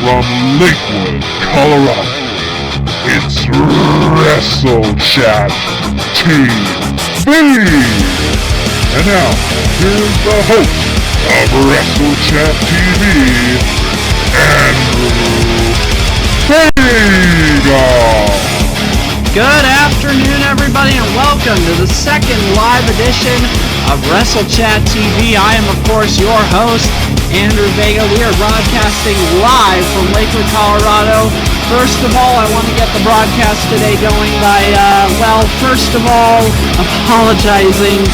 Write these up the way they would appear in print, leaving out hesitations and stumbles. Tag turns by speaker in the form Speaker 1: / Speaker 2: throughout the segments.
Speaker 1: from Lakewood, Colorado, it's WrestleChat TV. And now, here's the host of WrestleChat TV, Andrew Vega.
Speaker 2: Good afternoon, everybody, and welcome to the second live edition of WrestleChat TV. I am, of course, your host, Andrew Vega. We are broadcasting live from Lakewood, Colorado. First of all, I want to get the broadcast today going by, first of all, apologizing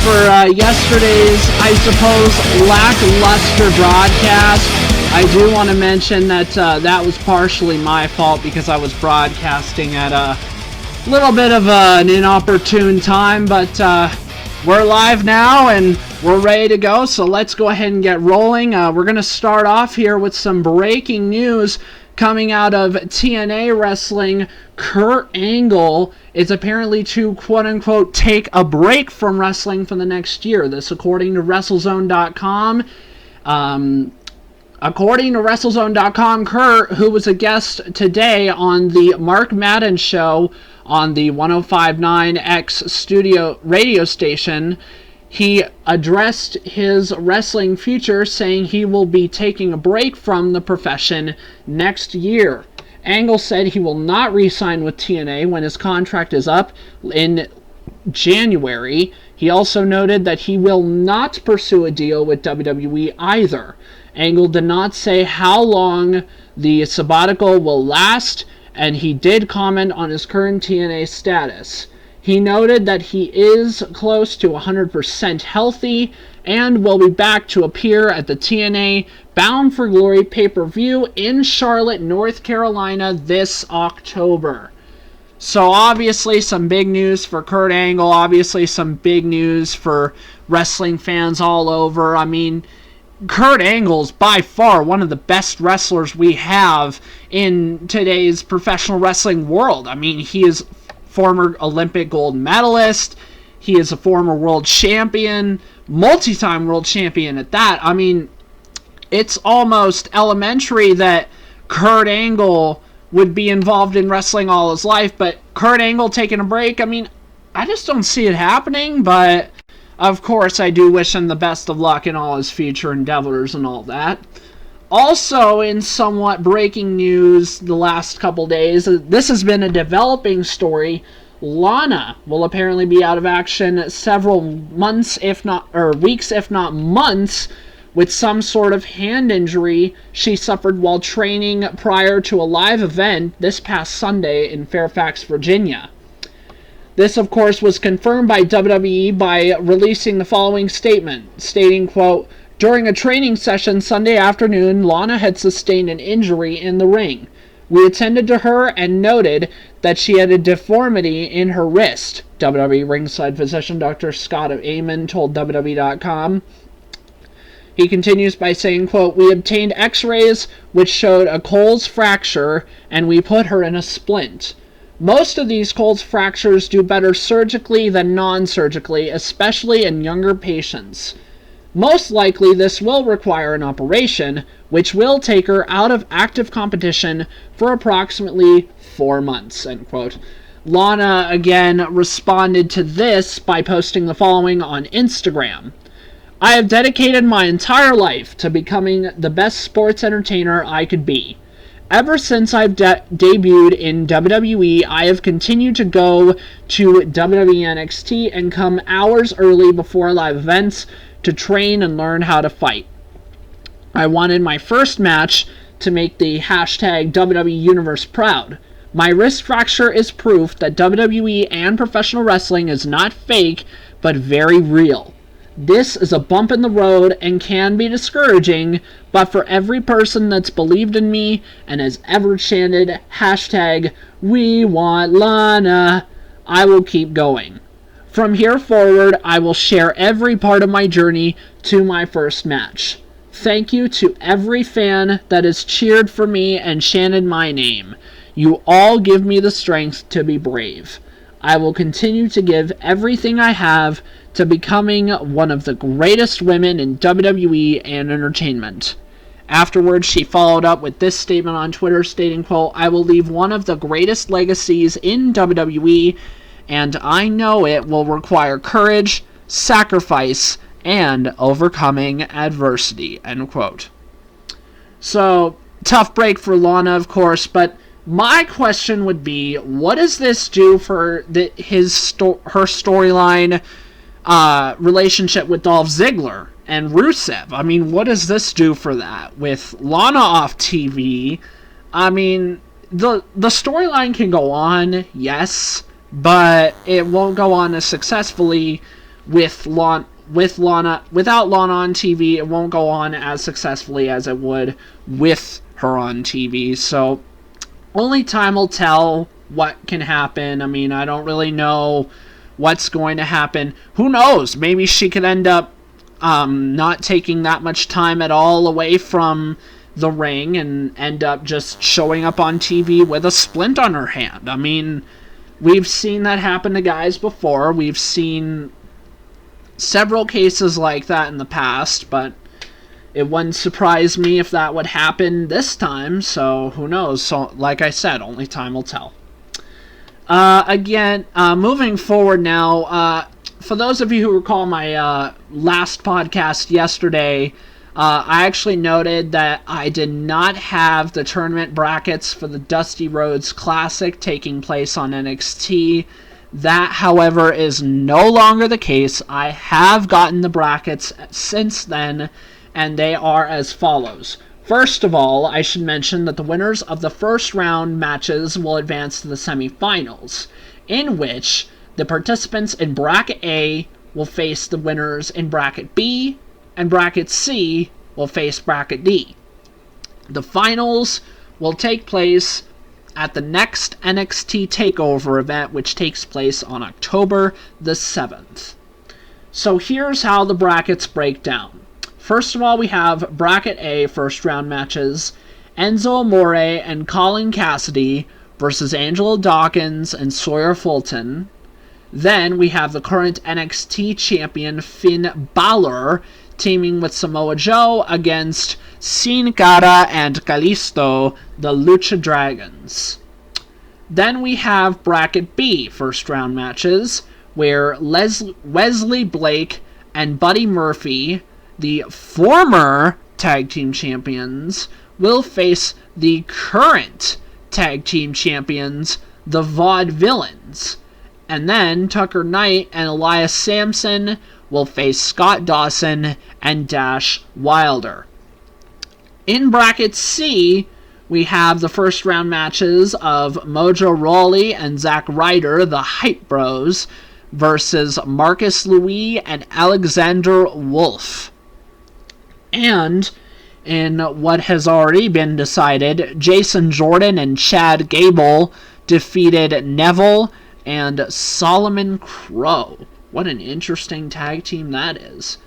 Speaker 2: for yesterday's, I suppose, lackluster broadcast. I do want to mention that that was partially my fault because I was broadcasting at a little bit of an inopportune time, but we're live now and we're ready to go, so let's go ahead and get rolling. We're going to start off here with some breaking news coming out of TNA Wrestling. Kurt Angle is apparently to, quote-unquote, take a break from wrestling for the next year. This according to WrestleZone.com. According to WrestleZone.com, Kurt, who was a guest today on the Mark Madden show on the 105.9X studio radio station, he addressed his wrestling future, saying he will be taking a break from the profession next year. Angle said he will not re-sign with TNA when his contract is up in January. He also noted that he will not pursue a deal with WWE either. Angle did not say how long the sabbatical will last, and he did comment on his current TNA status. He noted that he is close to 100% healthy and will be back to appear at the TNA Bound for Glory pay-per-view in Charlotte, North Carolina this October. So obviously some big news for Kurt Angle, obviously some big news for wrestling fans all over. I mean, Kurt Angle is by far one of the best wrestlers we have in today's professional wrestling world. I mean, he is former Olympic gold medalist. He is a former world champion, multi-time world champion at that. I mean, it's almost elementary that Kurt Angle would be involved in wrestling all his life, but Kurt Angle taking a break, I mean, I just don't see it happening, but of course, I do wish him the best of luck in all his future endeavors and all that. Also, in somewhat breaking news the last couple days, this has been a developing story. Lana will apparently be out of action several months, weeks, if not months, with some sort of hand injury she suffered while training prior to a live event this past Sunday in Fairfax, Virginia. This, of course, was confirmed by WWE by releasing the following statement, stating, quote, "During a training session Sunday afternoon, Lana had sustained an injury in the ring. We attended to her and noted that she had a deformity in her wrist," WWE ringside physician Dr. Scott Amon told WWE.com. He continues by saying, quote, "We obtained x-rays which showed a Cole's fracture and we put her in a splint. Most of these Cole's fractures do better surgically than non-surgically, especially in younger patients. Most likely this will require an operation, which will take her out of active competition for approximately 4 months, end quote. Lana, again, responded to this by posting the following on Instagram. "I have dedicated my entire life to becoming the best sports entertainer I could be. Ever since I've debuted in WWE, I have continued to go to WWE NXT and come hours early before live events to train and learn how to fight. I wanted my first match to make the hashtag WWE Universe proud. My wrist fracture is proof that WWE and professional wrestling is not fake, but very real. This is a bump in the road and can be discouraging, but for every person that's believed in me and has ever chanted hashtag We Want Lana, I will keep going. From here forward, I will share every part of my journey to my first match. Thank you to every fan that has cheered for me and chanted my name. You all give me the strength to be brave. I will continue to give everything I have to becoming one of the greatest women in WWE and entertainment." Afterwards, she followed up with this statement on Twitter stating, quote, "I will leave one of the greatest legacies in WWE, and I know it will require courage, sacrifice, and overcoming adversity," end quote. So, tough break for Lana, of course, but my question would be, what does this do for her storyline relationship with Dolph Ziggler and Rusev? I mean, what does this do for that? With Lana off TV, I mean, the storyline can go on, yes, but it won't go on as successfully without Lana on TV. It won't go on as successfully as it would with her on TV. So only time will tell what can happen. I mean, I don't really know what's going to happen. Who knows? Maybe she could end up not taking that much time at all away from the ring and end up just showing up on TV with a splint on her hand. I mean, we've seen that happen to guys before. We've seen several cases like that in the past, but it wouldn't surprise me if that would happen this time, so who knows? So, like I said, only time will tell. Moving forward now, for those of you who recall my last podcast yesterday, I actually noted that I did not have the tournament brackets for the Dusty Rhodes Classic taking place on NXT. That, however, is no longer the case. I have gotten the brackets since then, and they are as follows. First of all, I should mention that the winners of the first round matches will advance to the semifinals, in which the participants in Bracket A will face the winners in Bracket B, and Bracket C will face Bracket D. The finals will take place at the next NXT TakeOver event, which takes place on October the 7th. So here's how the brackets break down. First of all, we have Bracket A first round matches. Enzo Amore and Colin Cassidy versus Angelo Dawkins and Sawyer Fulton. Then we have the current NXT champion Finn Balor teaming with Samoa Joe against Sin Cara and Kalisto, the Lucha Dragons. Then we have Bracket B first round matches, where Wesley Blake and Buddy Murphy, the former tag team champions, will face the current tag team champions, the Vaudevillains. And then Tucker Knight and Elias Sampson will face Scott Dawson and Dash Wilder. In Bracket C, we have the first round matches of Mojo Rawley and Zack Ryder, the Hype Bros, versus Marcus Louis and Alexander Wolf. And in what has already been decided, Jason Jordan and Chad Gable defeated Neville and Solomon Crow. What an interesting tag team that is.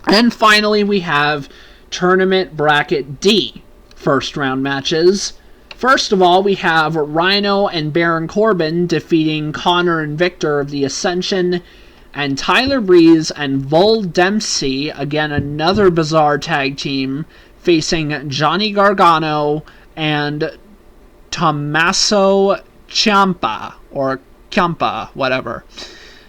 Speaker 2: And finally, we have Tournament Bracket D first round matches. First of all, we have Rhino and Baron Corbin defeating Connor and Victor of the Ascension, and Tyler Breeze and Vol Dempsey, again another bizarre tag team, facing Johnny Gargano and Tommaso Ciampa, or Ciampa, whatever.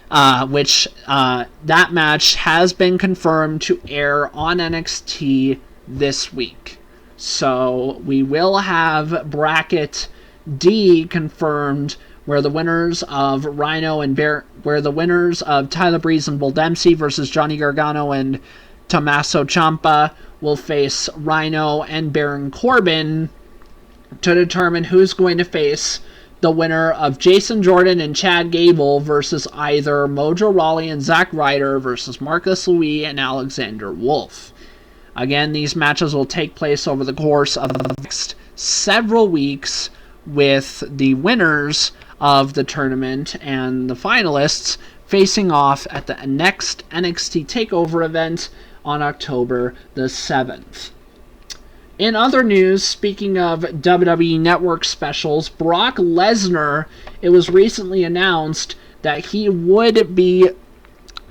Speaker 2: That match has been confirmed to air on NXT this week. So we will have Bracket D confirmed, where the winners of Tyler Breeze and Bull Dempsey versus Johnny Gargano and Tommaso Ciampa will face Rhino and Baron Corbin to determine who's going to face the winner of Jason Jordan and Chad Gable versus either Mojo Rawley and Zack Ryder versus Marcus Louis and Alexander Wolf. Again, these matches will take place over the course of the next several weeks, with the winners of the tournament and the finalists facing off at the next NXT TakeOver event on October the 7th. In other news, speaking of WWE Network specials, Brock Lesnar, it was recently announced that he would be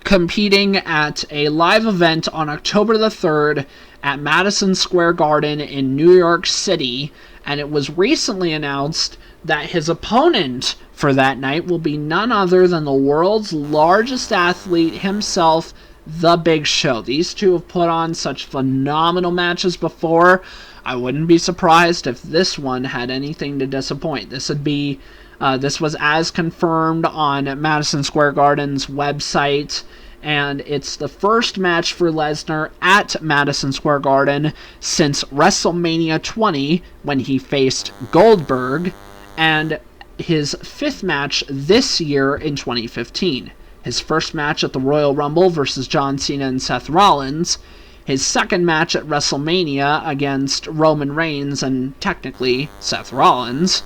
Speaker 2: competing at a live event on October the 3rd at Madison Square Garden in New York City, and it was recently announced that his opponent for that night will be none other than the world's largest athlete himself, The Big Show. These two have put on such phenomenal matches before. I wouldn't be surprised if this one had anything to disappoint. This was as confirmed on Madison Square Garden's website, and it's the first match for Lesnar at Madison Square Garden since WrestleMania 20, when he faced Goldberg, and his fifth match this year in 2015. His first match at the Royal Rumble versus John Cena and Seth Rollins. His second match at WrestleMania against Roman Reigns and technically Seth Rollins.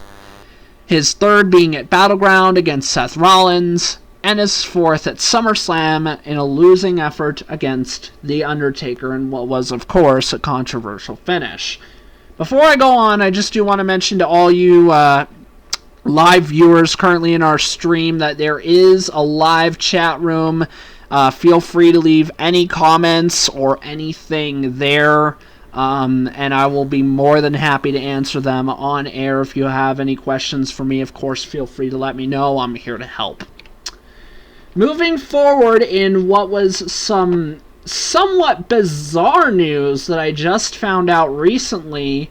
Speaker 2: His third being at Battleground against Seth Rollins. And his fourth at SummerSlam in a losing effort against The Undertaker in what was, of course, a controversial finish. Before I go on, I just do want to mention to all you live viewers currently in our stream that there is a live chat room. Feel free to leave any comments or anything there, and I will be more than happy to answer them on air. If you have any questions for me, of course, feel free to let me know. I'm here to help. Moving forward in what was some somewhat bizarre news that I just found out recently,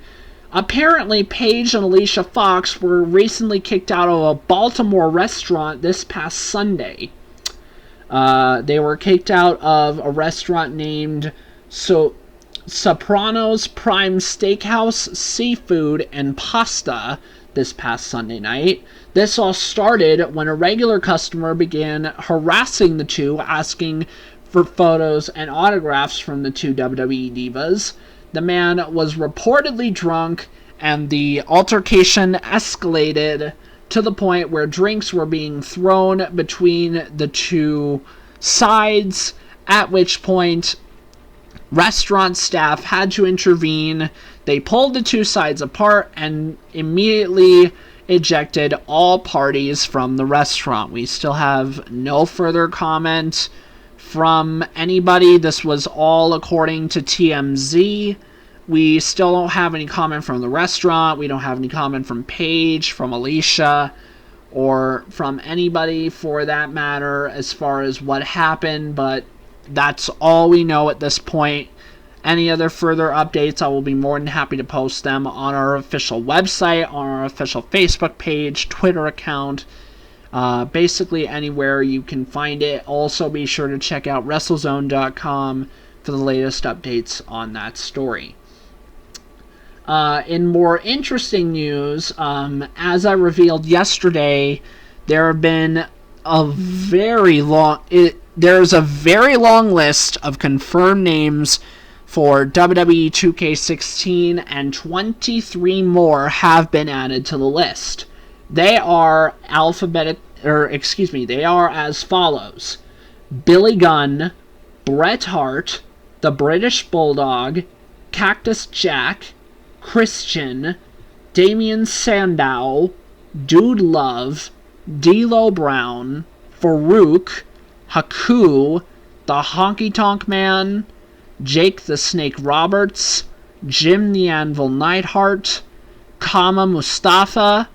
Speaker 2: apparently Paige and Alicia Fox were recently kicked out of a Baltimore restaurant this past Sunday. They were kicked out of a restaurant named Soprano's Prime Steakhouse, Seafood, and Pasta this past Sunday night. This all started when a regular customer began harassing the two, asking for photos and autographs from the two WWE divas. The man was reportedly drunk, and the altercation escalated to the point where drinks were being thrown between the two sides, at which point restaurant staff had to intervene. They pulled the two sides apart and immediately ejected all parties from the restaurant. We still have no further comment from anybody. This was all according to TMZ. We still don't have any comment from the restaurant. We don't have any comment from Paige, from Alicia, or from anybody for that matter as far as what happened, but that's all we know at this point. Any other further updates, I will be more than happy to post them on our official website, on our official Facebook page, Twitter account, basically anywhere you can find it. Also, be sure to check out WrestleZone.com for the latest updates on that story. In more interesting news, as I revealed yesterday, there's a very long list of confirmed names for WWE 2K16, and 23 more have been added to the list. They are they are as follows: Billy Gunn, Bret Hart, the British Bulldog, Cactus Jack, Christian, Damian Sandow, Dude Love, D'Lo Brown, Farouk, Haku, the Honky Tonk Man, Jake the Snake Roberts, Jim the Anvil Neidhart, Kama Mustafa,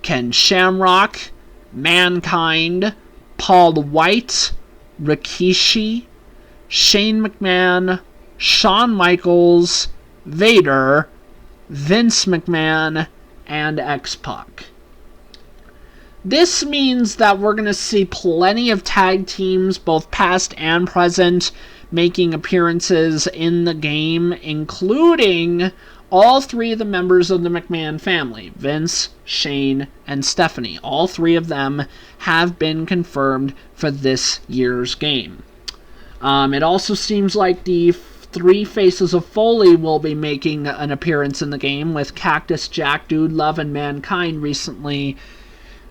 Speaker 2: Ken Shamrock, Mankind, Paul White, Rikishi, Shane McMahon, Shawn Michaels, Vader, Vince McMahon, and X-Pac. This means that we're going to see plenty of tag teams, both past and present, making appearances in the game, including all three of the members of the McMahon family, Vince, Shane, and Stephanie. All three of them have been confirmed for this year's game. It also seems like the three Faces of Foley will be making an appearance in the game, with Cactus Jack, Dude Love, and Mankind recently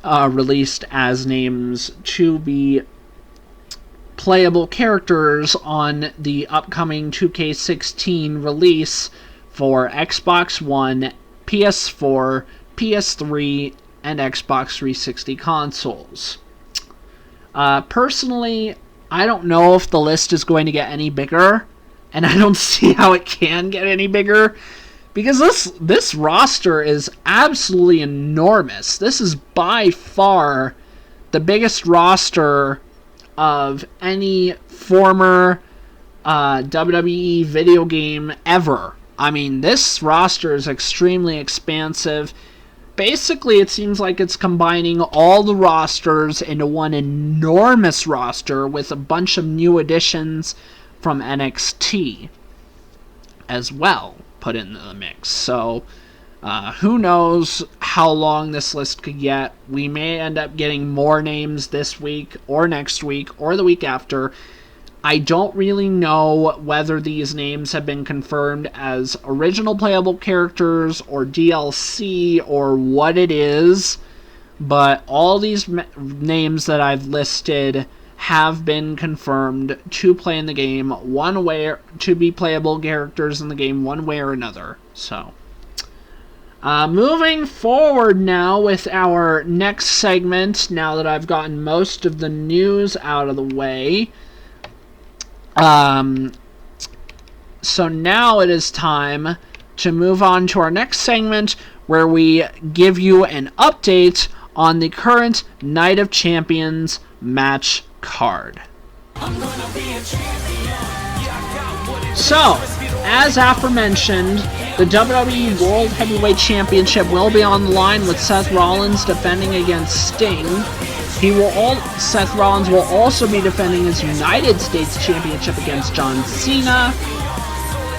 Speaker 2: released as names to be playable characters on the upcoming 2K16 release for Xbox One, PS4, PS3, and Xbox 360 consoles. Personally, I don't know if the list is going to get any bigger, and I don't see how it can get any bigger, because this roster is absolutely enormous. This is by far the biggest roster of any former WWE video game ever. I mean, this roster is extremely expansive. Basically, it seems like it's combining all the rosters into one enormous roster with a bunch of new additions from NXT as well put into the mix. So, who knows how long this list could get. We may end up getting more names this week or next week or the week after. I don't really know whether these names have been confirmed as original playable characters or DLC or what it is, but all these names that I've listed have been confirmed to play in the game one way, to be playable characters in the game one way or another. So, moving forward now with our next segment, now that I've gotten most of the news out of the way. So now it is time to move on to our next segment, where we give you an update on the current Night of Champions match card. So, as aforementioned, the WWE World Heavyweight Championship will be on the line with Seth Rollins defending against Sting. Seth Rollins will also be defending his United States Championship against John Cena.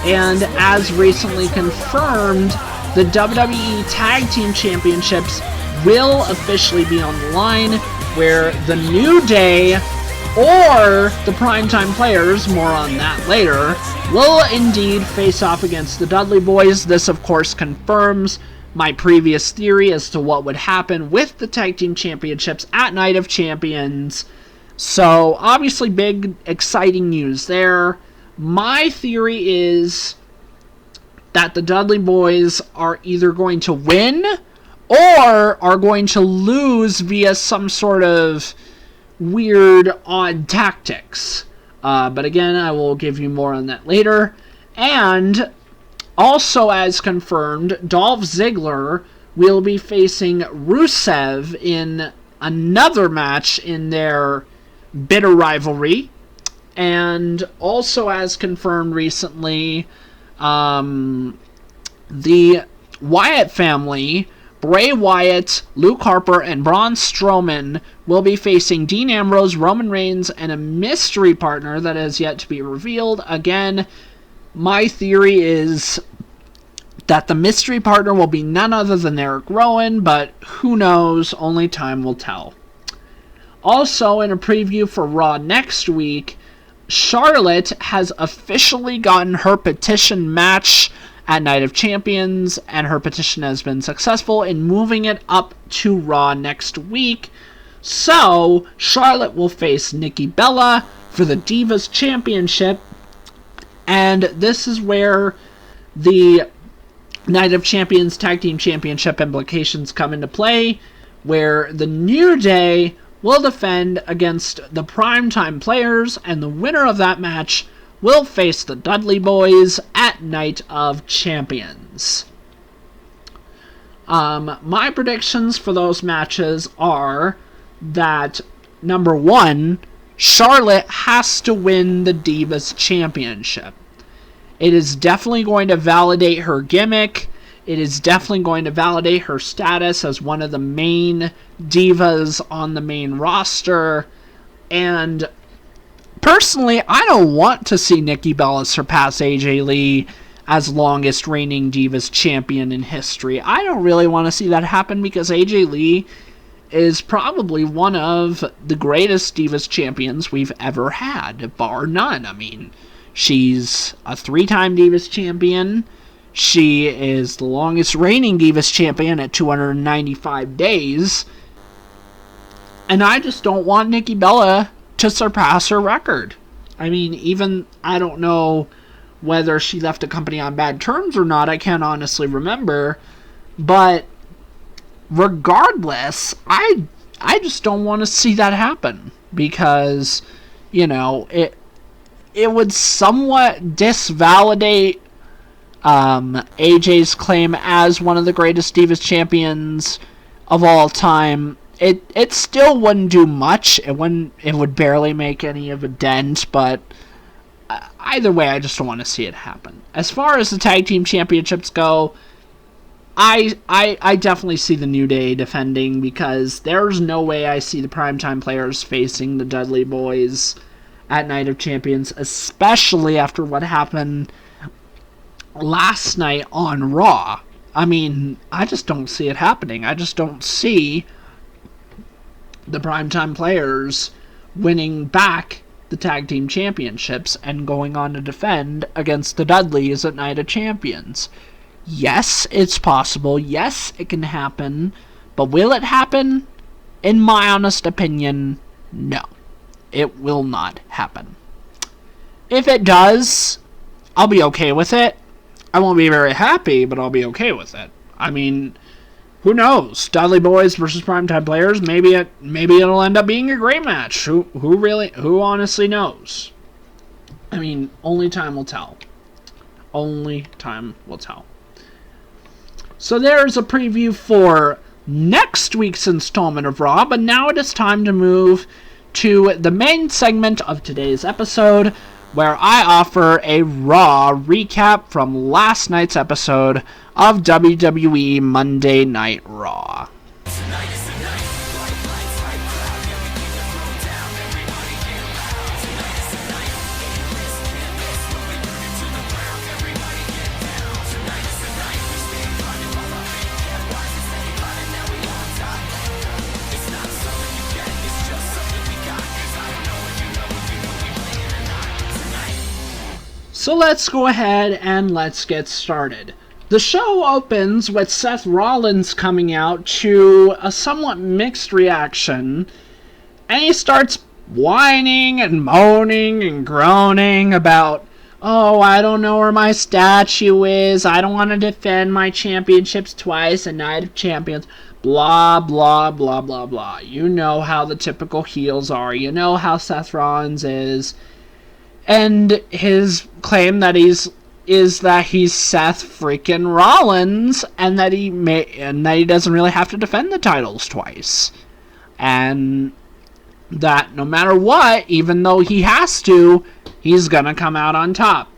Speaker 2: And as recently confirmed, the WWE Tag Team Championships will officially be on the line, where the New Day or the Primetime Players, more on that later, will indeed face off against the Dudley Boys. This, of course, confirms my previous theory as to what would happen with the Tag Team Championships at Night of Champions. So, obviously, big, exciting news there. My theory is that the Dudley Boys are either going to win or are going to lose via some sort of weird, odd tactics. But again, I will give you more on that later. And also, as confirmed, Dolph Ziggler will be facing Rusev in another match in their bitter rivalry. And also, as confirmed recently, the Wyatt family, Bray Wyatt, Luke Harper, and Braun Strowman will be facing Dean Ambrose, Roman Reigns, and a mystery partner that has yet to be revealed. Again, my theory is that the mystery partner will be none other than Eric Rowan, but who knows? Only time will tell. Also, in a preview for Raw next week, Charlotte has officially gotten her petition match at Night of Champions, and her petition has been successful in moving it up to Raw next week. So, Charlotte will face Nikki Bella for the Divas Championship, and this is where the Night of Champions Tag Team Championship implications come into play, where the New Day will defend against the Primetime Players, and the winner of that match will face the Dudley Boys at Night of Champions. My predictions for those matches are that, number one, Charlotte has to win the Divas Championship. It is definitely going to validate her gimmick. It is definitely going to validate her status as one of the main divas on the main roster. And personally, I don't want to see Nikki Bella surpass AJ Lee as longest reigning Divas champion in history. I don't really want to see that happen because AJ Lee is probably one of the greatest Divas champions we've ever had, bar none. I mean, she's a 3-time Divas champion. She is the longest reigning Divas champion at 295 days. And I just don't want Nikki Bella to surpass her record. I mean, even, I don't know whether she left the company on bad terms or not. I can't honestly remember. But regardless, I just don't want to see that happen. Because, you know, it would somewhat disvalidate AJ's claim as one of the greatest Divas champions of all time. It still wouldn't do much. It would barely make any of a dent, but either way, I just don't want to see it happen. As far as the tag team championships go, I definitely see the New Day defending, because there's no way I see the Primetime Players facing the Dudley Boys at Night of Champions, especially after what happened last night on Raw. I mean, I just don't see it happening. I just don't see the Primetime Players winning back the Tag Team Championships and going on to defend against the Dudleys at Night of Champions. Yes, it's possible. Yes, it can happen. But will it happen? In my honest opinion, no. It will not happen. If it does, I'll be okay with it. I won't be very happy, but I'll be okay with it. I mean, who knows? Dudley Boys versus Primetime Players. Maybe it'll end up being a great match. Who honestly knows? I mean, only time will tell. Only time will tell. So there's a preview for next week's installment of Raw, but now it is time to move to the main segment of today's episode, where I offer a Raw recap from last night's episode of WWE Monday Night Raw. So let's go ahead and let's get started. The show opens with Seth Rollins coming out to a somewhat mixed reaction, and he starts whining and moaning and groaning about, oh, I don't know where my statue is, I don't want to defend my championships twice, a Night of Champions, blah, blah, blah, blah, blah. You know how the typical heels are, you know how Seth Rollins is. And his claim that is that he's Seth freaking Rollins, and that he doesn't really have to defend the titles twice, and that no matter what, even though he has to, he's gonna come out on top.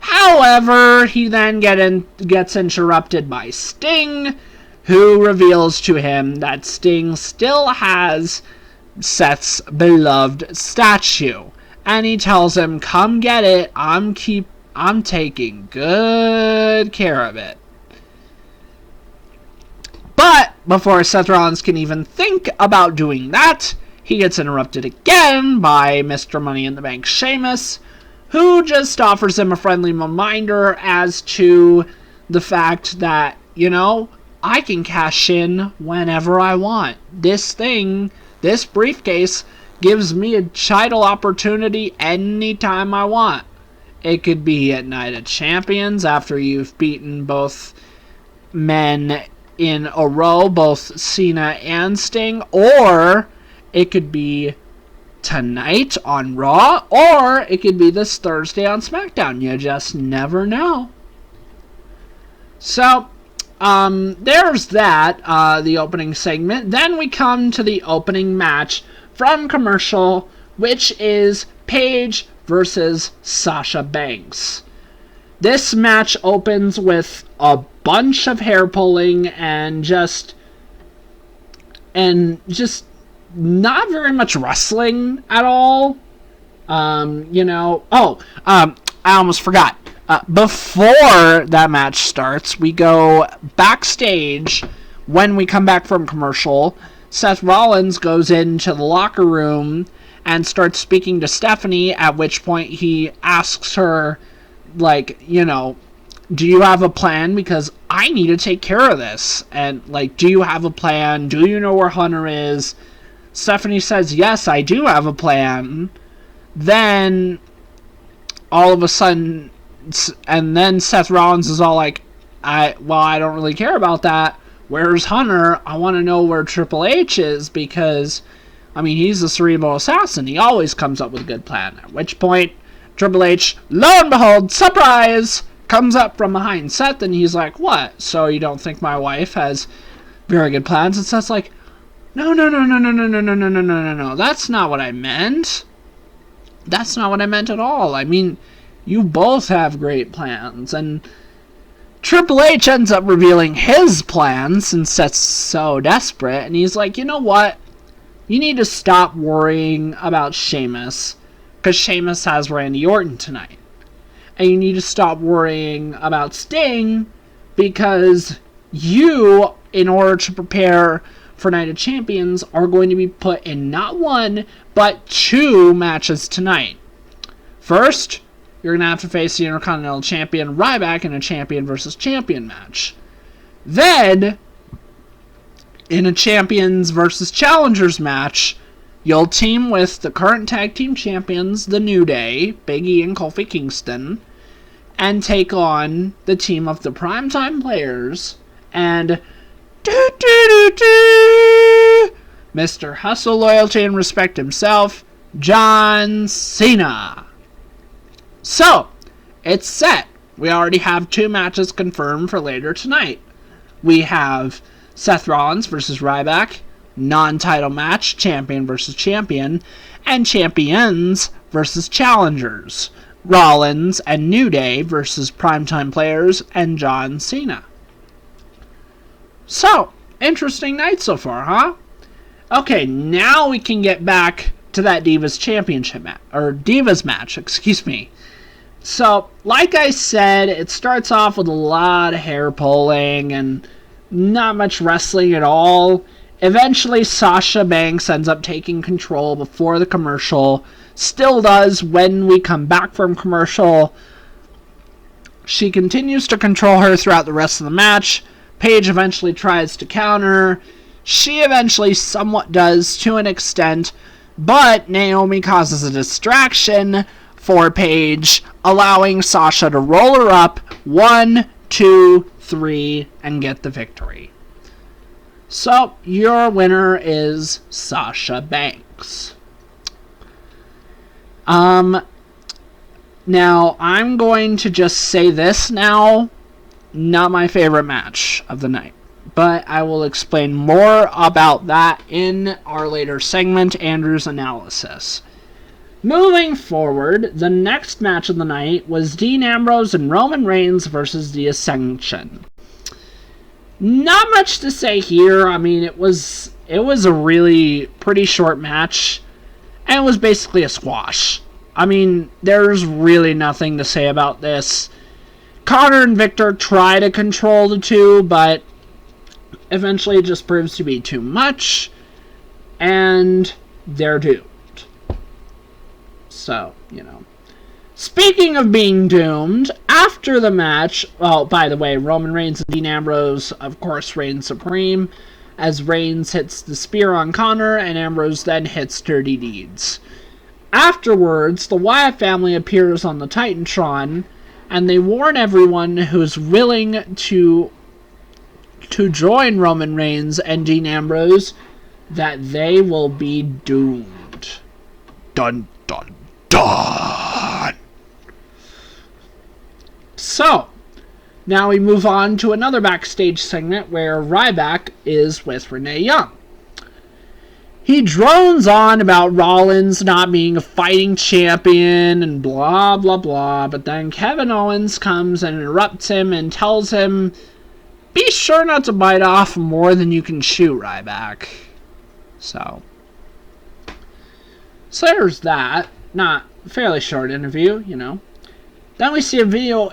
Speaker 2: However, he then gets interrupted by Sting, who reveals to him that Sting still has Seth's beloved statue. And he tells him, come get it, I'm taking good care of it. But before Seth Rollins can even think about doing that, he gets interrupted again by Mr. Money in the Bank Sheamus, who just offers him a friendly reminder as to the fact that, you know, I can cash in whenever I want. This briefcase, gives me a title opportunity anytime I want. It could be at Night of Champions after you've beaten both men in a row, both Cena and Sting, or it could be tonight on Raw, or it could be this Thursday on SmackDown. You just never know. So, there's that, the opening segment. Then we come to the opening match from commercial, which is Paige versus Sasha Banks. This match opens with a bunch of hair pulling and just not very much wrestling at all. I almost forgot. Before that match starts, we go backstage. When we come back from commercial, Seth Rollins goes into the locker room and starts speaking to Stephanie, at which point he asks her, like, do you have a plan? Because I need to take care of this. And, do you have a plan? Do you know where Hunter is? Stephanie says, yes, I do have a plan. Then, all of a sudden, and then Seth Rollins is all like, I don't really care about that. Where's Hunter? I want to know where Triple H is, because, he's the cerebral assassin. He always comes up with a good plan. At which point, Triple H, lo and behold, surprise, comes up from behind Seth, and he's like, what? So you don't think my wife has very good plans? And Seth's like, no, that's not what I meant. That's not what I meant at all. I mean, you both have great plans. And Triple H ends up revealing his plans since Seth's so desperate. And he's like, you know what? You need to stop worrying about Sheamus. Because Sheamus has Randy Orton tonight. And you need to stop worrying about Sting. Because you, in order to prepare for Night of Champions, are going to be put in not one, but 2 matches tonight. First, you're going to have to face the Intercontinental Champion Ryback in a champion versus champion match. Then, in a champions versus challengers match, you'll team with the current tag team champions, The New Day, Big E and Kofi Kingston, and take on the team of the Primetime Players and Mr. Hustle, Loyalty, and Respect himself, John Cena. So, it's set. We already have 2 matches confirmed for later tonight. We have Seth Rollins versus Ryback, non-title match, champion versus champion, and champions versus challengers, Rollins and New Day versus Primetime Players and John Cena. So, interesting night so far, huh? Okay, now we can get back to that Divas match, excuse me. So, like I said, it starts off with a lot of hair pulling and not much wrestling at all. Eventually, Sasha Banks ends up taking control before the commercial. Still does when we come back from commercial. She continues to control her throughout the rest of the match. Paige eventually tries to counter. She eventually somewhat does to an extent, but Naomi causes a distraction for Paige, allowing Sasha to roll her up 1, 2, 3, and get the victory. So, your winner is Sasha Banks. Now, I'm going to just say this now. Not my favorite match of the night. But I will explain more about that in our later segment, Andrew's Analysis. Moving forward, the next match of the night was Dean Ambrose and Roman Reigns versus The Ascension. Not much to say here. I mean, it was a really pretty short match, and it was basically a squash. I mean, there's really nothing to say about this. Connor and Victor try to control the 2, but eventually it just proves to be too much, and they're doomed. So, Speaking of being doomed, after the match, by the way, Roman Reigns and Dean Ambrose, of course, reign supreme, as Reigns hits the spear on Connor, and Ambrose then hits Dirty Deeds. Afterwards, the Wyatt family appears on the Titantron, and they warn everyone who's willing to join Roman Reigns and Dean Ambrose that they will be doomed. Dun, dun, dun! So, now we move on to another backstage segment where Ryback is with Renee Young. He drones on about Rollins not being a fighting champion and blah, blah, blah, but then Kevin Owens comes and interrupts him and tells him, be sure not to bite off more than you can chew, Ryback. So there's that. Not fairly short interview, Then we see a video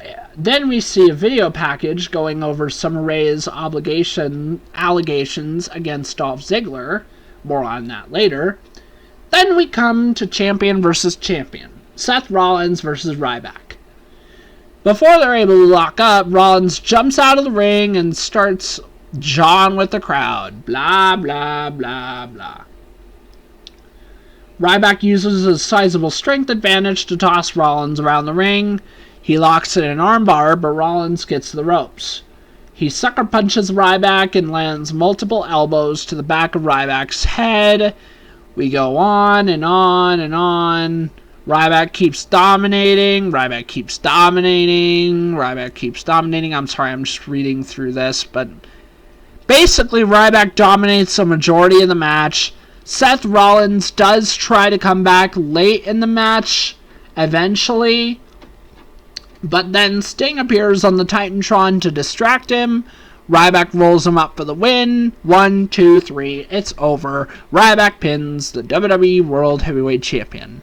Speaker 2: package going over Summer Rae's allegations against Dolph Ziggler. More on that later. Then we come to champion versus champion. Seth Rollins versus Ryback. Before they're able to lock up, Rollins jumps out of the ring and starts jawing with the crowd. Blah, blah, blah, blah. Ryback uses his sizable strength advantage to toss Rollins around the ring. He locks in an armbar, but Rollins gets the ropes. He sucker punches Ryback and lands multiple elbows to the back of Ryback's head. We go on and on and on. Ryback keeps dominating. I'm sorry, I'm just reading through this, but basically Ryback dominates the majority of the match. Seth Rollins does try to come back late in the match, eventually, but then Sting appears on the Titantron to distract him. Ryback rolls him up for the win. 1, 2, 3. It's over. Ryback pins the WWE World Heavyweight Champion.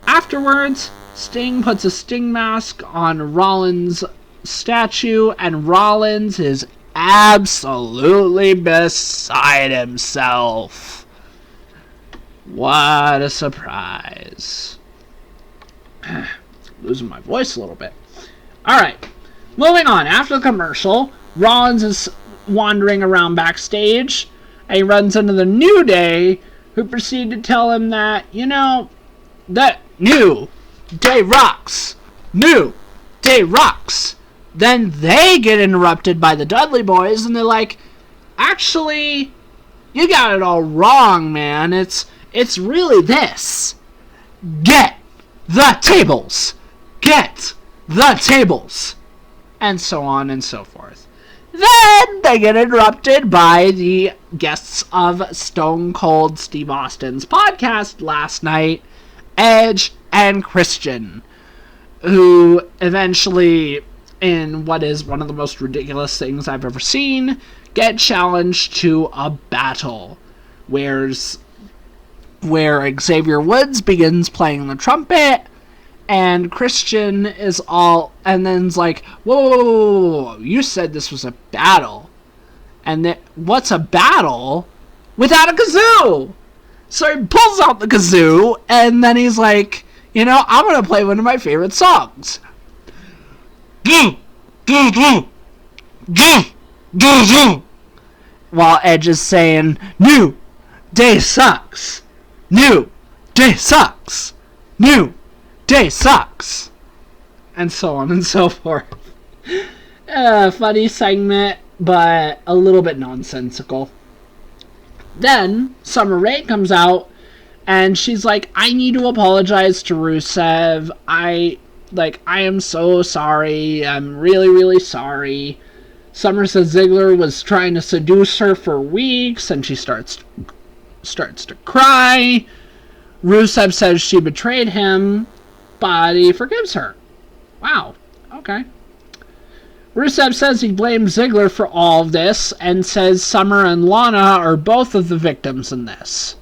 Speaker 2: Afterwards, Sting puts a Sting mask on Rollins' statue, and Rollins is absolutely beside himself. What a surprise. Losing my voice a little bit. Alright, moving on. After the commercial, Rollins is wandering around backstage, and he runs into the New Day, who proceed to tell him that, that New Day rocks. New Day rocks. Then they get interrupted by the Dudley Boys, and they're like, actually, you got it all wrong, man. It's really this. Get the tables. Get the tables. And so on and so forth. Then they get interrupted by the guests of Stone Cold Steve Austin's podcast last night, Edge and Christian, who eventually, in what is one of the most ridiculous things I've ever seen, get challenged to a battle where Xavier Woods begins playing the trumpet, and Christian is all, and then's like, whoa, you said this was a battle. And what's a battle without a kazoo? So he pulls out the kazoo, and then he's like, I'm going to play one of my favorite songs. While Edge is saying, New Day sucks. New Day sucks. New Day sucks. And so on and so forth. Funny segment, but a little bit nonsensical. Then Summer Rae comes out, and she's like, I need to apologize to Rusev. I am so sorry. I'm really, really sorry. Summer says Ziggler was trying to seduce her for weeks, and she starts to cry. Rusev says she betrayed him, but he forgives her. Wow. Okay. Rusev says he blames Ziggler for all of this, and says Summer and Lana are both of the victims in this.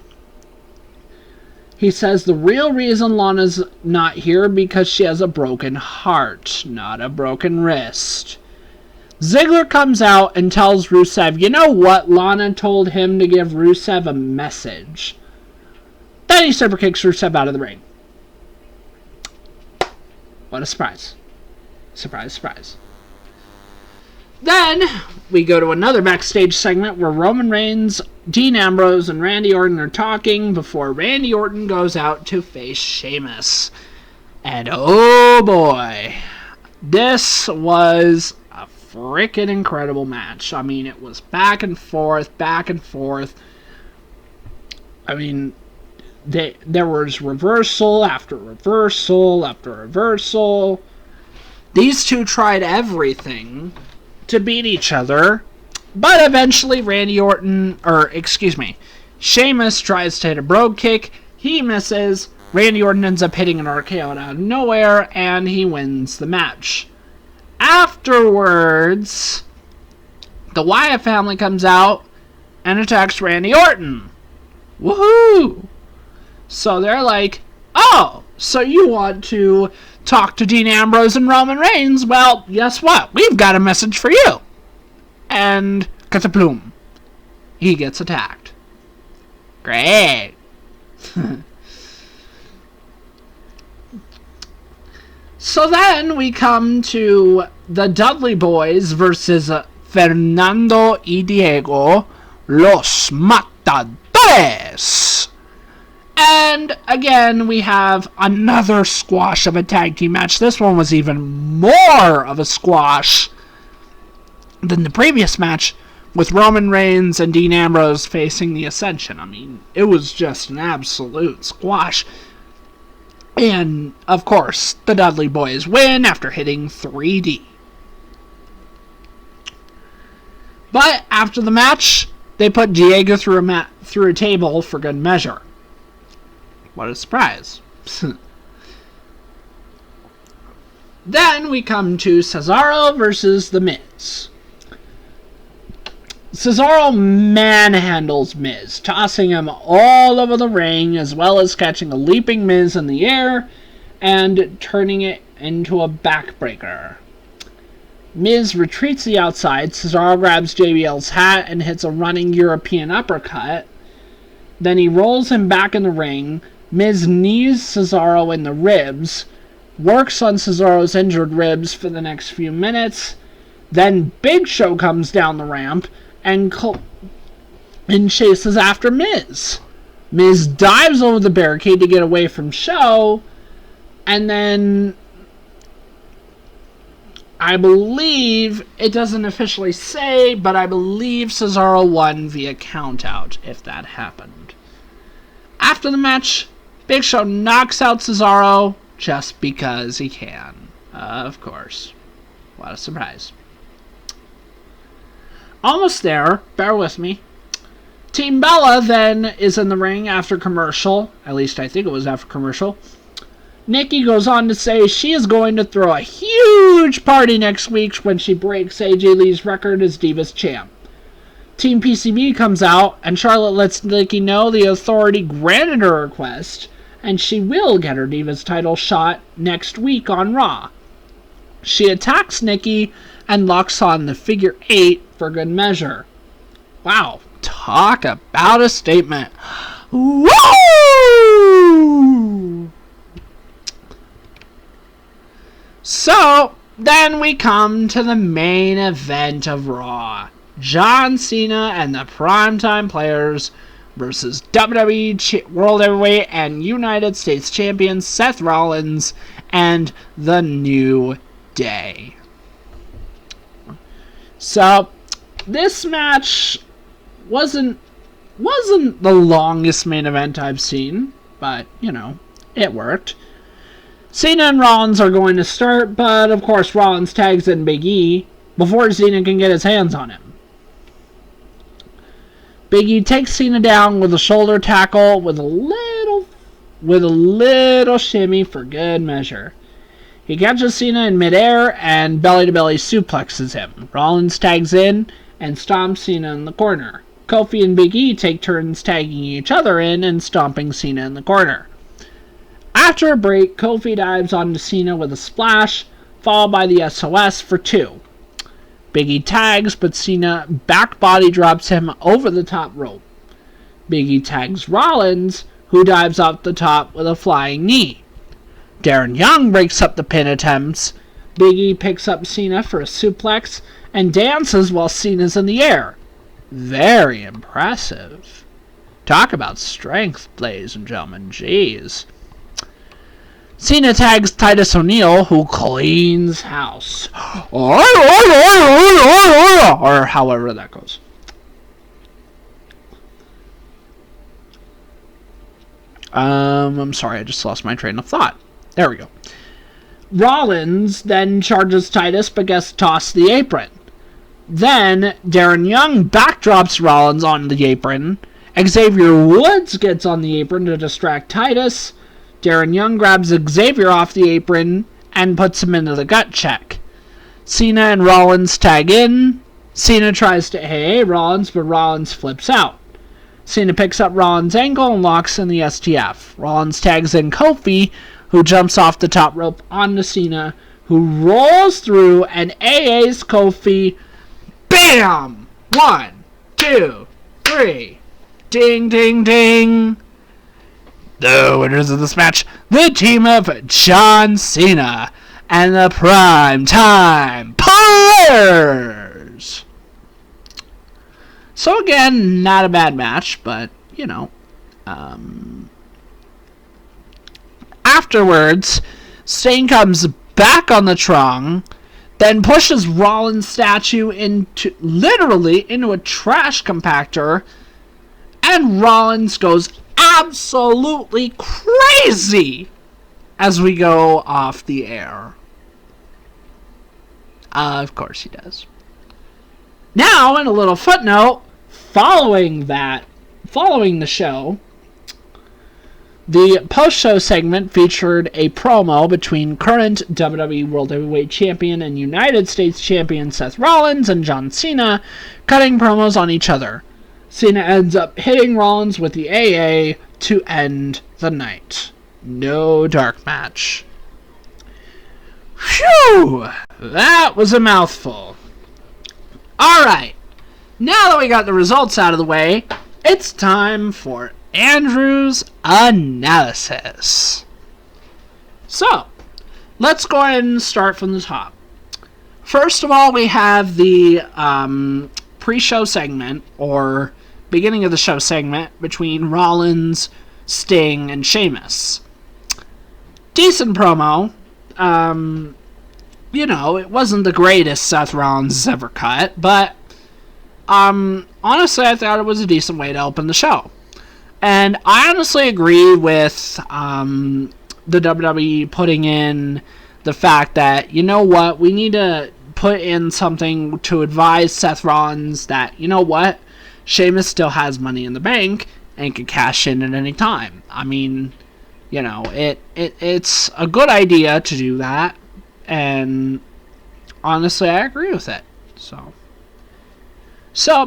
Speaker 2: He says the real reason Lana's not here because she has a broken heart, not a broken wrist. Ziggler comes out and tells Rusev, you know what? Lana told him to give Rusev a message. Then he super kicks Rusev out of the ring. What a surprise. Surprise, surprise. Then we go to another backstage segment where Roman Reigns, Dean Ambrose, and Randy Orton are talking before Randy Orton goes out to face Sheamus. And oh boy, this was a freaking incredible match. I mean, it was back and forth, back and forth. I mean, there was reversal after reversal after reversal. These two tried everything to beat each other, but eventually Sheamus tries to hit a brogue kick. He misses. Randy Orton ends up hitting an RKO out of nowhere, and he wins the match. Afterwards, the Wyatt family comes out and attacks Randy Orton. Woohoo! So they're like, oh, so you want to talk to Dean Ambrose and Roman Reigns? Well, guess what? We've got a message for you. And kataploom, he gets attacked. Great. So then we come to the Dudley Boys versus Fernando y Diego, Los Matadores. And again, we have another squash of a tag team match. This one was even more of a squash than the previous match, with Roman Reigns and Dean Ambrose facing the Ascension. I mean, it was just an absolute squash. And, of course, the Dudley Boys win after hitting 3D. But after the match, they put Diego through a table for good measure. What a surprise. Then we come to Cesaro versus The Miz. Cesaro manhandles Miz, tossing him all over the ring, as well as catching a leaping Miz in the air and turning it into a backbreaker. Miz retreats to the outside. Cesaro grabs JBL's hat and hits a running European uppercut. Then he rolls him back in the ring. Miz knees Cesaro in the ribs, works on Cesaro's injured ribs for the next few minutes. Then Big Show comes down the ramp and chases after Miz. Miz dives over the barricade to get away from Show, and then I believe, it doesn't officially say, but I believe Cesaro won via countout, if that happened. After the match, Big Show knocks out Cesaro just because he can. Of course. What a surprise. Almost there. Bear with me. Team Bella then is in the ring after commercial. At least I think it was after commercial. Nikki goes on to say she is going to throw a huge party next week when she breaks AJ Lee's record as Divas champ. Team PCB comes out, and Charlotte lets Nikki know the Authority granted her request, and she will get her Divas title shot next week on Raw. She attacks Nikki and locks on the figure 8 for good measure. Wow, talk about a statement. Woo! So, then we come to the main event of Raw. John Cena and the Primetime Players versus WWE World Heavyweight and United States Champion Seth Rollins and The New Day. So, this match wasn't the longest main event I've seen, but, you know, it worked. Cena and Rollins are going to start, but of course Rollins tags in Big E before Cena can get his hands on him. Big E takes Cena down with a shoulder tackle with a little shimmy for good measure. He catches Cena in midair and belly-to-belly suplexes him. Rollins tags in and stomps Cena in the corner. Kofi and Big E take turns tagging each other in and stomping Cena in the corner. After a break, Kofi dives onto Cena with a splash, followed by the SOS for 2. Big E tags, but Cena back body drops him over the top rope. Big E tags Rollins, who dives off the top with a flying knee. Darren Young breaks up the pin attempts. Big E picks up Cena for a suplex and dances while Cena's in the air. Very impressive. Talk about strength, ladies and gentlemen. Jeez. Cena tags Titus O'Neil, who cleans house. Or however that goes. I'm sorry, I just lost my train of thought. There we go. Rollins then charges Titus but gets tossed the apron. Then Darren Young backdrops Rollins on the apron. Xavier Woods gets on the apron to distract Titus. Darren Young grabs Xavier off the apron and puts him into the gut check. Cena and Rollins tag in. Cena tries to AA Rollins, but Rollins flips out. Cena picks up Rollins' ankle and locks in the STF. Rollins tags in Kofi, who jumps off the top rope onto Cena, who rolls through and AAs Kofi. Bam! 1, 2, 3. Ding, ding, ding. The winners of this match, the team of John Cena and the Primetime Players. So again, not a bad match, but, you know. Afterwards, Sting comes back on the Trong, then pushes Rollins' statue literally into a trash compactor, and Rollins goes absolutely crazy as we go off the air. Of course he does. Now, in a little footnote, following the show, the post-show segment featured a promo between current WWE World Heavyweight Champion and United States Champion Seth Rollins and John Cena, cutting promos on each other. Cena ends up hitting Rollins with the AA to end the night. No dark match. Phew! That was a mouthful. Alright, now that we got the results out of the way, it's time for Andrew's analysis. So, let's go ahead and start from the top. First of all, we have the pre-show segment, or beginning of the show segment, between Rollins, Sting, and Sheamus. Decent promo. It wasn't the greatest Seth Rollins has ever cut, but honestly, I thought it was a decent way to open the show. And I honestly agree with the WWE putting in the fact that, you know what, we need to put in something to advise Seth Rollins that, you know what, Sheamus still has money in the bank and can cash in at any time. I mean, it's a good idea to do that, and honestly, I agree with it. So,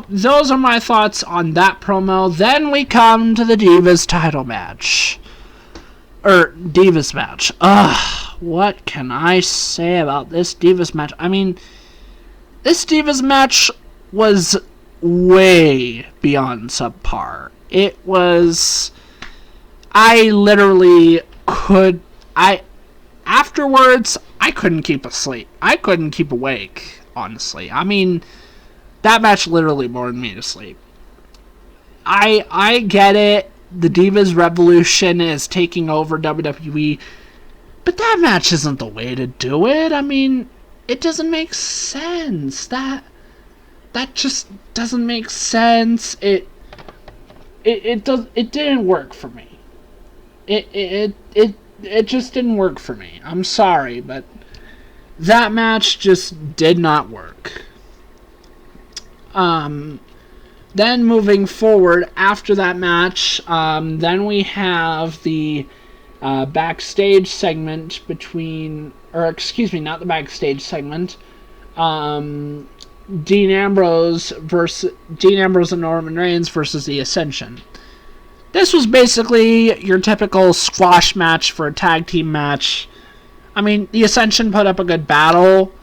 Speaker 2: those are my thoughts on that promo. Then we come to the Divas title match. Divas match. What can I say about this Divas match? I mean, this Divas match was way beyond subpar. It was... Afterwards, I couldn't keep asleep. I couldn't keep awake, honestly. I mean... That match literally bored me to sleep. I get it. The Divas Revolution is taking over WWE. But that match isn't the way to do it. I mean, it doesn't make sense. That just doesn't make sense. It didn't work for me. It just didn't work for me. I'm sorry, but that match just did not work. Then moving forward after that match, then we have the backstage segment not the backstage segment, Dean Ambrose and Roman Reigns versus the Ascension. This was basically your typical squash match for a tag team match. I mean, the Ascension put up a good battle,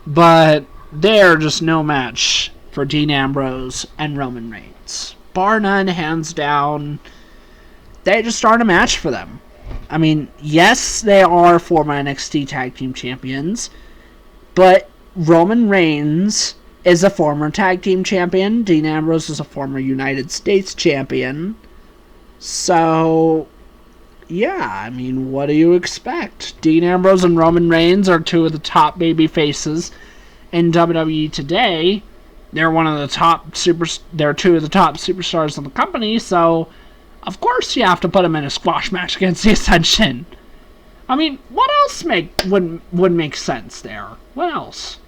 Speaker 2: but they're just no match for Dean Ambrose and Roman Reigns. Bar none, hands down. They just aren't a match for them. I mean, yes, they are former NXT Tag Team Champions, but Roman Reigns is a former Tag Team Champion. Dean Ambrose is a former United States Champion. So, yeah, I mean, what do you expect? Dean Ambrose and Roman Reigns are two of the top baby faces in WWE today. They're two of the top superstars in the company, so of course you have to put them in a squash match against the Ascension. I mean, what else would make sense there? What else?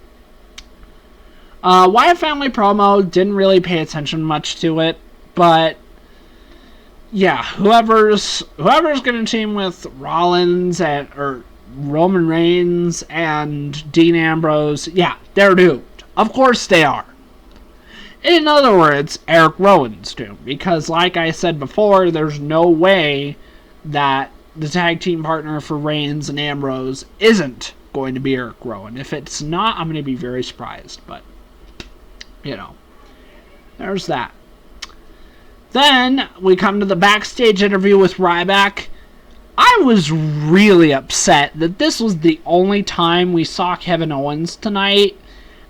Speaker 2: Wyatt family promo, didn't really pay attention much to it, but yeah, whoever's going to team with Rollins or Roman Reigns and Dean Ambrose, yeah, they're doomed. Of course they are. In other words, Eric Rowan's doomed. Because, like I said before, there's no way that the tag team partner for Reigns and Ambrose isn't going to be Eric Rowan. If it's not, I'm going to be very surprised. But, there's that. Then, we come to the backstage interview with Ryback. I was really upset that this was the only time we saw Kevin Owens tonight,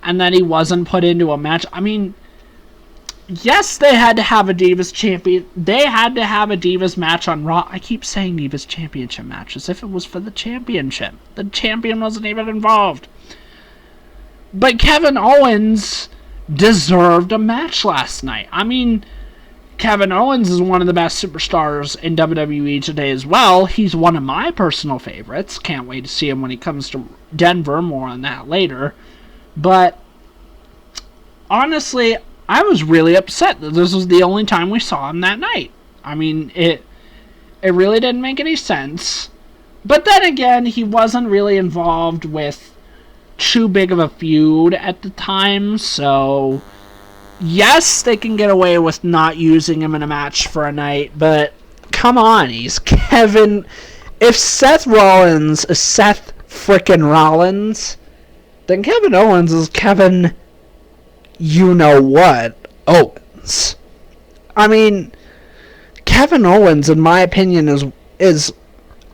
Speaker 2: and that he wasn't put into a match. I mean, yes, they had to have a Divas champion. They had to have a Divas match on Raw. I keep saying Divas championship match as if it was for the championship. The champion wasn't even involved. But Kevin Owens deserved a match last night. I mean, Kevin Owens is one of the best superstars in WWE today as well. He's one of my personal favorites. Can't wait to see him when he comes to Denver. More on that later. But honestly, I was really upset that this was the only time we saw him that night. I mean, it really didn't make any sense. But then again, he wasn't really involved with too big of a feud at the time, so yes, they can get away with not using him in a match for a night, but come on, he's Kevin. If Seth Rollins is Seth frickin' Rollins, then Kevin Owens is Kevin you-know-what Owens. I mean, Kevin Owens, in my opinion, is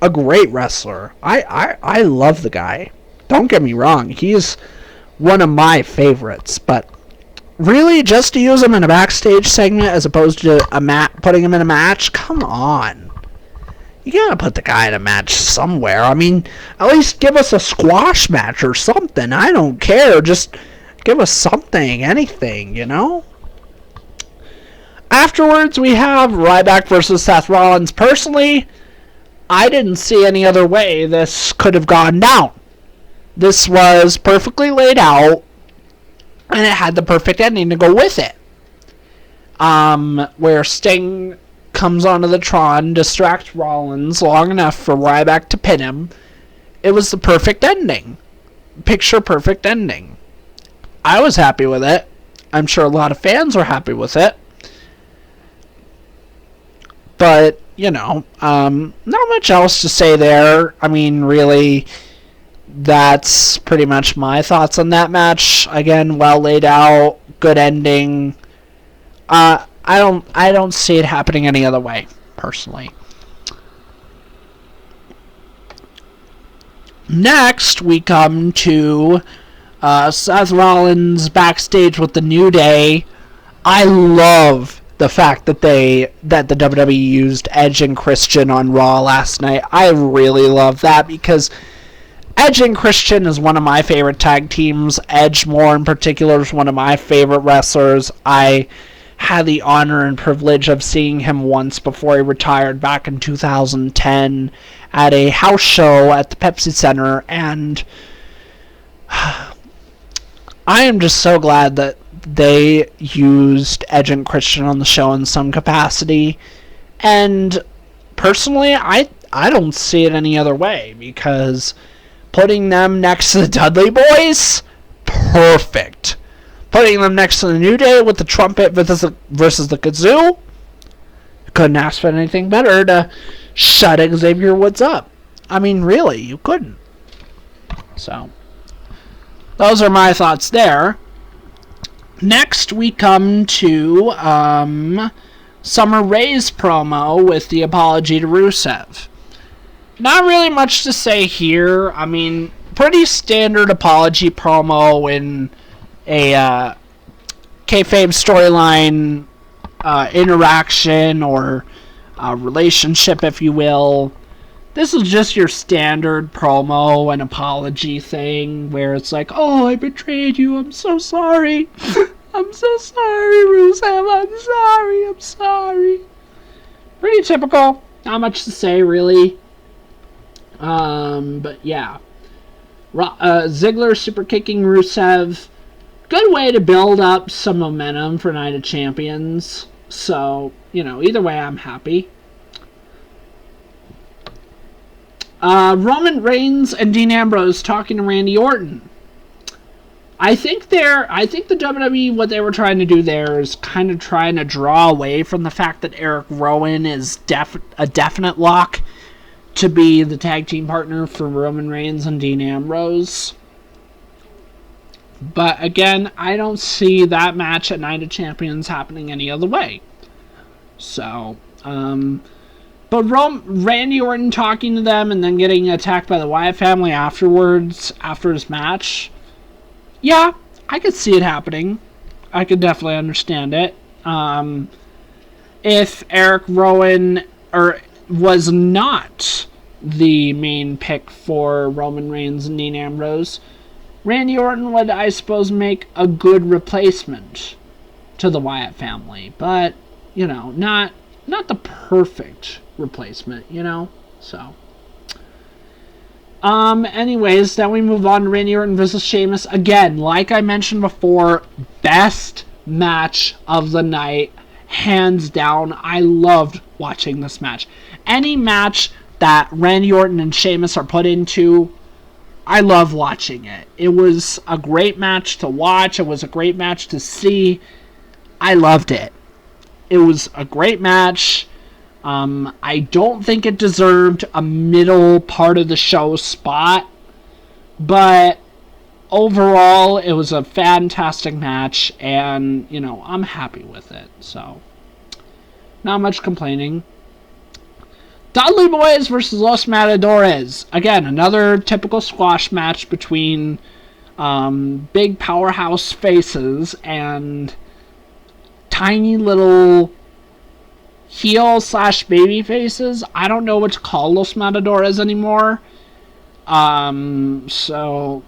Speaker 2: a great wrestler. I love the guy. Don't get me wrong, he's one of my favorites, but really, just to use him in a backstage segment as opposed to putting him in a match? Come on. You gotta put the guy in a match somewhere. I mean, at least give us a squash match or something. I don't care. Just give us something, anything, you know? Afterwards, we have Ryback versus Seth Rollins. Personally, I didn't see any other way this could have gone down. This was perfectly laid out, and it had the perfect ending to go with it. Where Sting comes onto the Tron, distracts Rollins long enough for Ryback to pin him. It was the perfect ending. Picture perfect ending. I was happy with it. I'm sure a lot of fans were happy with it. But, you know, not much else to say there. I mean, really, that's pretty much my thoughts on that match. Again, well laid out, good ending. I don't see it happening any other way, personally. Next, we come to Seth Rollins backstage with the New Day. I love the fact that the WWE used Edge and Christian on Raw last night. I really love that because Edge and Christian is one of my favorite tag teams. Edge, more in particular, is one of my favorite wrestlers. I had the honor and privilege of seeing him once before he retired back in 2010 at a house show at the Pepsi Center, and I am just so glad that they used Edge and Christian on the show in some capacity. And personally, I don't see it any other way, because putting them next to the Dudley Boys, perfect. Putting them next to the New Day with the trumpet versus the kazoo, couldn't ask for anything better to shut Xavier Woods up. I mean, really, you couldn't. So, those are my thoughts there. Next, we come to Summer Rae's promo with the apology to Rusev. Not really much to say here. I mean, pretty standard apology promo in a kayfabe storyline interaction or relationship, if you will. This is just your standard promo and apology thing where it's like, oh, I betrayed you, I'm so sorry. I'm so sorry, Rusev, I'm sorry. Pretty typical. Not much to say, really. But yeah. Ziggler super kicking Rusev. Good way to build up some momentum for Night of Champions. So, you know, either way, I'm happy. Roman Reigns and Dean Ambrose talking to Randy Orton. I think the WWE, what they were trying to do there is kind of trying to draw away from the fact that Eric Rowan is a definite lock to be the tag team partner for Roman Reigns and Dean Ambrose. But again, I don't see that match at Night of Champions happening any other way. So, but Randy Orton talking to them and then getting attacked by the Wyatt family afterwards, after his match, yeah, I could see it happening. I could definitely understand it. If Eric Rowan was not the main pick for Roman Reigns and Dean Ambrose, Randy Orton would, I suppose, make a good replacement to the Wyatt family. But you know, not the perfect replacement, you know? So, anyways, then we move on to Randy Orton versus Sheamus. Again, like I mentioned before, best match of the night, hands down. I loved watching this match. Any match that Randy Orton and Sheamus are put into, I love watching it. It was a great match to watch. It was a great match to see. I loved it. It was a great match. I don't think it deserved a middle part of the show spot, but overall, it was a fantastic match, and, you know, I'm happy with it, so not much complaining. Dudley Boyz versus Los Matadores. Again, another typical squash match between big powerhouse faces and tiny little heel / baby faces. I don't know what to call Los Matadores anymore. So,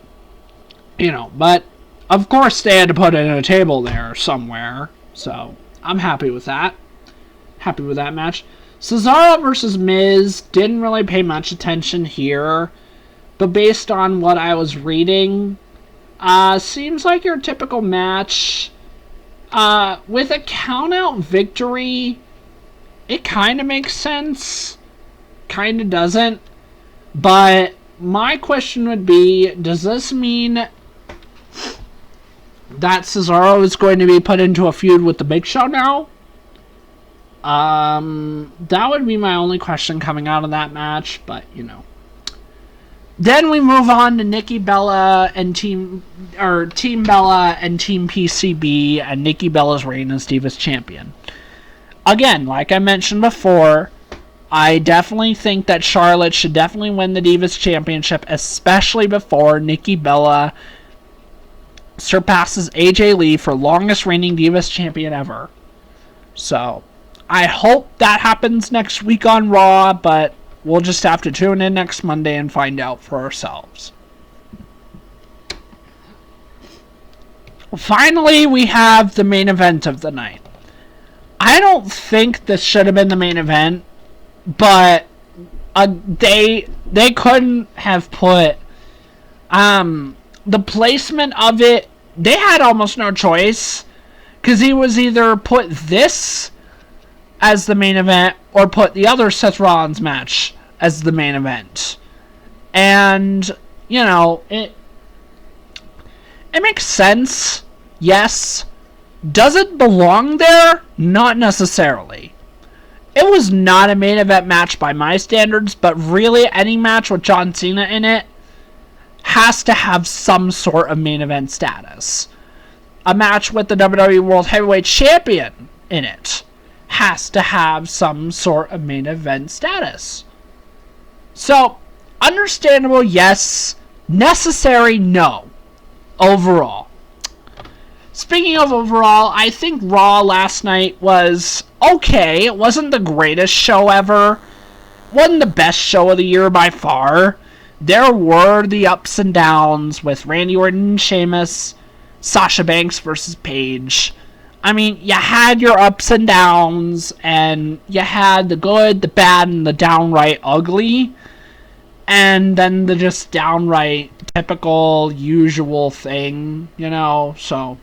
Speaker 2: you know, but of course they had to put it in a table there somewhere. So, I'm happy with that. Happy with that match. Cesaro versus Miz, didn't really pay much attention here, but based on what I was reading, seems like your typical match. With a count-out victory, it kind of makes sense, kind of doesn't, but my question would be, does this mean that Cesaro is going to be put into a feud with the Big Show now? That would be my only question coming out of that match, but, you know. Then we move on to Nikki Bella and Team Bella and Team PCB and Nikki Bella's reign as Divas Champion. Again, like I mentioned before, I definitely think that Charlotte should definitely win the Divas Championship, especially before Nikki Bella surpasses AJ Lee for longest reigning Divas Champion ever. So, I hope that happens next week on Raw, but we'll just have to tune in next Monday and find out for ourselves. Finally, we have the main event of the night. I don't think this should have been the main event, but they couldn't have put the placement of it. They had almost no choice, because he was either put this as the main event or put the other Seth Rollins match as the main event. And, you know, it makes sense, yes. Does it belong there? Not necessarily. It was not a main event match by my standards, but really any match with John Cena in it has to have some sort of main event status. A match with the WWE World Heavyweight Champion in it has to have some sort of main event status. So, understandable, yes. Necessary, no. Overall. Speaking of overall, I think Raw last night was okay. It wasn't the greatest show ever. Wasn't the best show of the year by far. There were the ups and downs with Randy Orton and Sheamus, Sasha Banks versus Paige. I mean, you had your ups and downs, and you had the good, the bad, and the downright ugly. And then the just downright typical, usual thing, you know, so.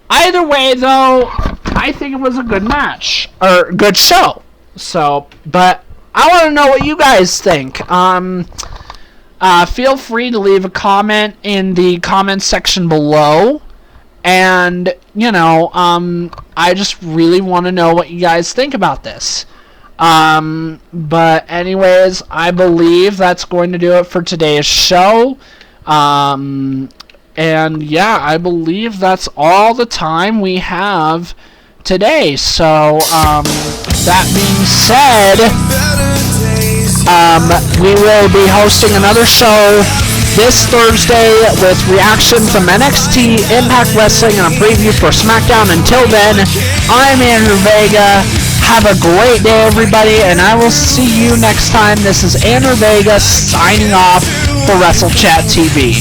Speaker 2: Either way, though, I think it was a good match, or good show. So, but I want to know what you guys think. Feel free to leave a comment in the comments section below. And, you know, I just really want to know what you guys think about this. But anyways, I believe that's going to do it for today's show. And yeah, I believe that's all the time we have today. So, that being said, we will be hosting another show this Thursday with reaction from NXT, Impact Wrestling, and a preview for SmackDown. Until then, I'm Andrew Vega. Have a great day, everybody, and I will see you next time. This is Andrew Vega signing off for WrestleChat TV.